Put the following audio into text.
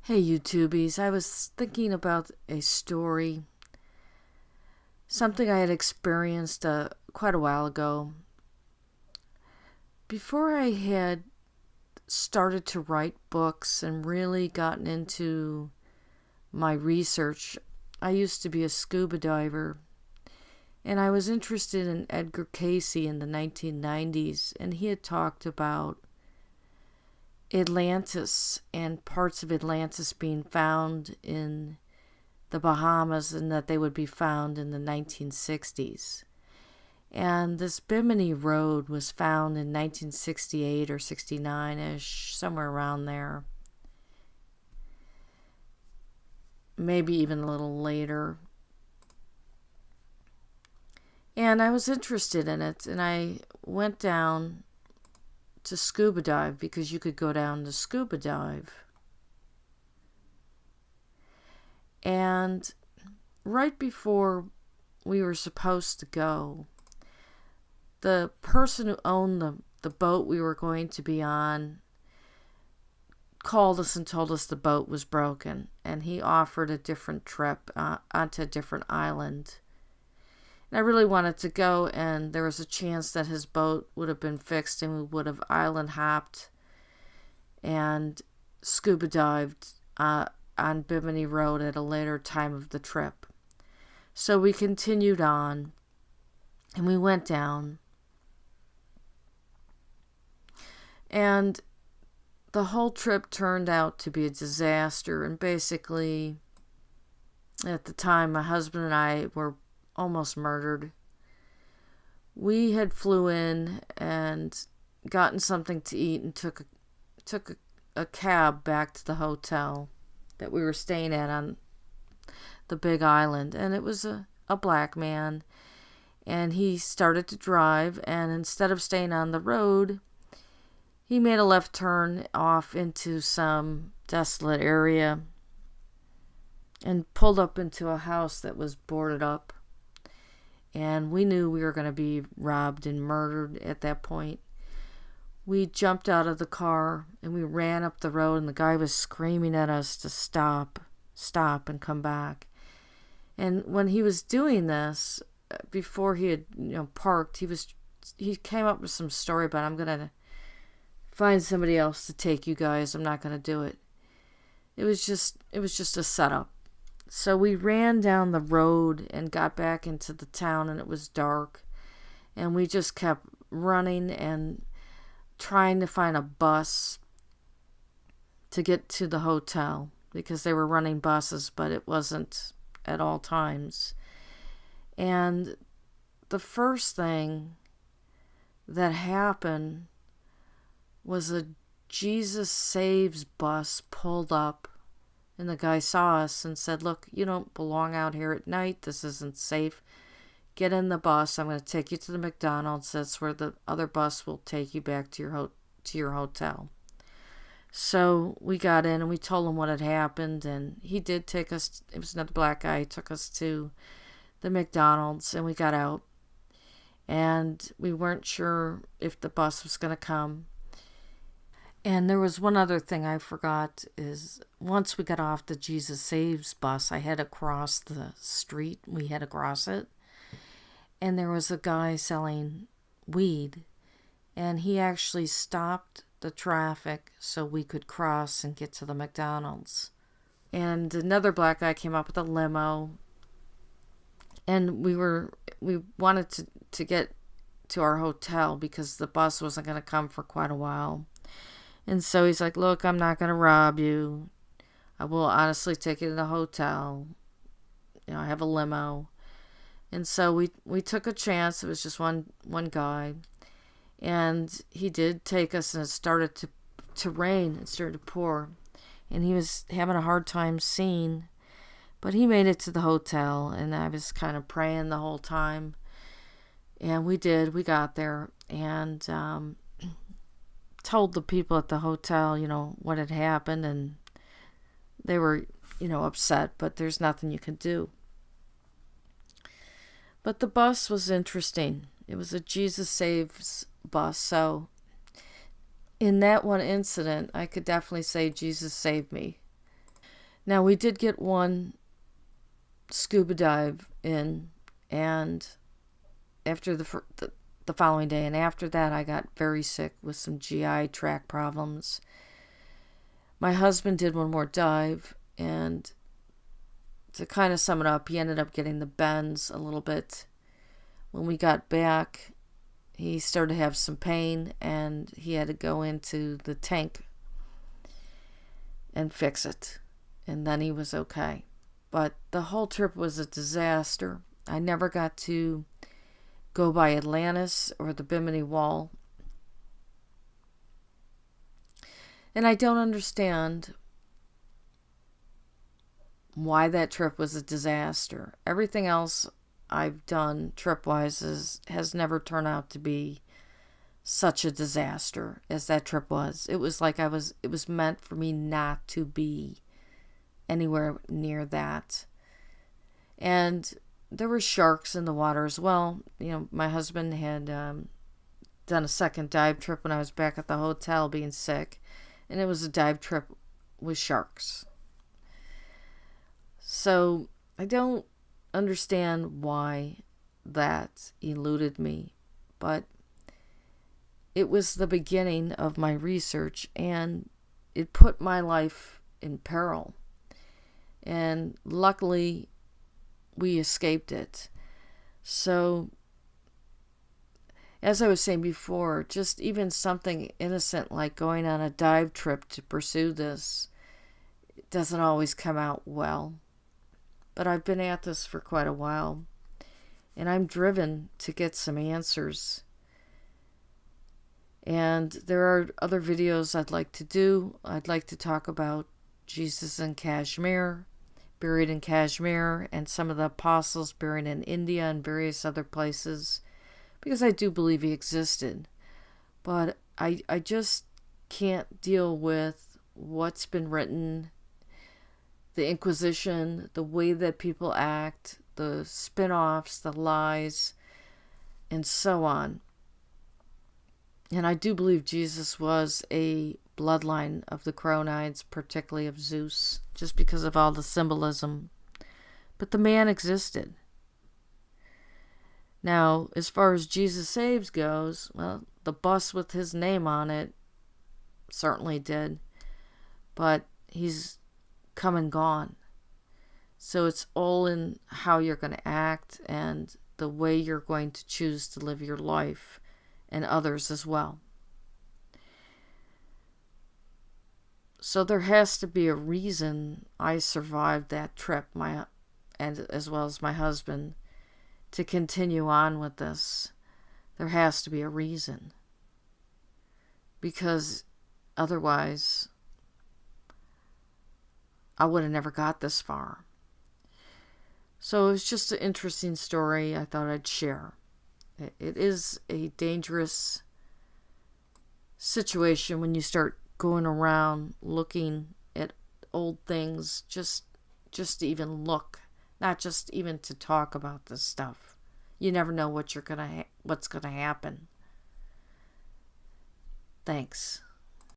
Hey YouTubies, I was thinking about a story, something I had experienced quite a while ago. Before I had started to write books and really gotten into my research, I used to be a scuba diver, and I was interested in Edgar Cayce in the 1990s, and he had talked about Atlantis and parts of Atlantis being found in the Bahamas and that they would be found in the 1960s. And this Bimini Road was found in 1968 or 69-ish, somewhere around there. Maybe even a little later. And I was interested in it, and I went down to scuba dive because you could go down to scuba dive. And right before we were supposed to go, the person who owned the boat we were going to be on called us and told us the boat was broken, and he offered a different trip onto a different island. And I really wanted to go, and there was a chance that his boat would have been fixed and we would have island hopped and scuba dived on Bimini Road at a later time of the trip. So we continued on, and we went down, and the whole trip turned out to be a disaster. And basically, at the time, my husband and I were almost murdered. We had flew in and gotten something to eat and took a cab back to the hotel that we were staying at on the big island. And it was a black man. And he started to drive, and instead of staying on the road, he made a left turn off into some desolate area and pulled up into a house that was boarded up. And we knew we were going to be robbed and murdered at that point. We jumped out of the car and we ran up the road, and the guy was screaming at us to stop and come back. And when he was doing this, before he had parked, he came up with some story about, I'm going to find somebody else to take you guys. I'm not going to do it. It was just a setup. So we ran down the road and got back into the town, and it was dark. And we just kept running and trying to find a bus to get to the hotel, because they were running buses, but it wasn't at all times. And the first thing that happened was a Jesus Saves bus pulled up, and the guy saw us and said, "Look, you don't belong out here at night. This isn't safe. Get in the bus. I'm going to take you to the McDonald's. That's where the other bus will take you back to your hotel." So we got in and we told him what had happened, and he did take us. It was another black guy. He took us to the McDonald's, and we got out, and we weren't sure if the bus was going to come. And there was one other thing I forgot, is once we got off the Jesus Saves bus, I had to cross the street. We had to cross it. And there was a guy selling weed, and he actually stopped the traffic so we could cross and get to the McDonald's. And another black guy came up with a limo, and we wanted to get to our hotel because the bus wasn't going to come for quite a while. And so he's like, "Look, I'm not going to rob you. I will honestly take you to the hotel. I have a limo." And so we took a chance. It was just one guy. And he did take us, and it started to rain. It started to pour. And he was having a hard time seeing. But he made it to the hotel, and I was kind of praying the whole time. And we did. We got there. And told the people at the hotel, what had happened, and they were, upset, but there's nothing you can do. But the bus was interesting. It was a Jesus Saves bus, so in that one incident, I could definitely say Jesus saved me. Now, we did get one scuba dive in, and after the following day, and after that I got very sick with some GI tract problems. My husband did one more dive, and to kind of sum it up, he ended up getting the bends a little bit. When we got back, he started to have some pain, and he had to go into the tank and fix it, and then he was okay. But the whole trip was a disaster. I never got to go by Atlantis or the Bimini Wall. And I don't understand why that trip was a disaster. Everything else I've done trip-wise has never turned out to be such a disaster as that trip was. It was like it was meant for me not to be anywhere near that. And there were sharks in the water as well. You know, my husband had done a second dive trip when I was back at the hotel being sick, and it was a dive trip with sharks. So I don't understand why that eluded me, but it was the beginning of my research, and it put my life in peril. And luckily, we escaped it. So, as I was saying before, just even something innocent like going on a dive trip to pursue this, it doesn't always come out well. But I've been at this for quite a while, and I'm driven to get some answers. And there are other videos I'd like to do. I'd like to talk about Jesus in Kashmir, buried in Kashmir, and some of the apostles buried in India and various other places, because I do believe he existed. But I just can't deal with what's been written, the Inquisition, the way that people act, the spin-offs, the lies, and so on. And I do believe Jesus was a bloodline of the Cronides, particularly of Zeus, just because of all the symbolism. But the man existed. Now, as far as Jesus Saves goes, well, the bus with his name on it certainly did. But he's come and gone. So it's all in how you're going to act and the way you're going to choose to live your life, and others as well. So there has to be a reason I survived that trip, and as well as my husband, to continue on with this. There has to be a reason. Because otherwise, I would have never got this far. So it was just an interesting story I thought I'd share. It is a dangerous situation when you start going around looking at old things just to even look, not just even to talk about this stuff. You never know what's gonna happen. Thanks.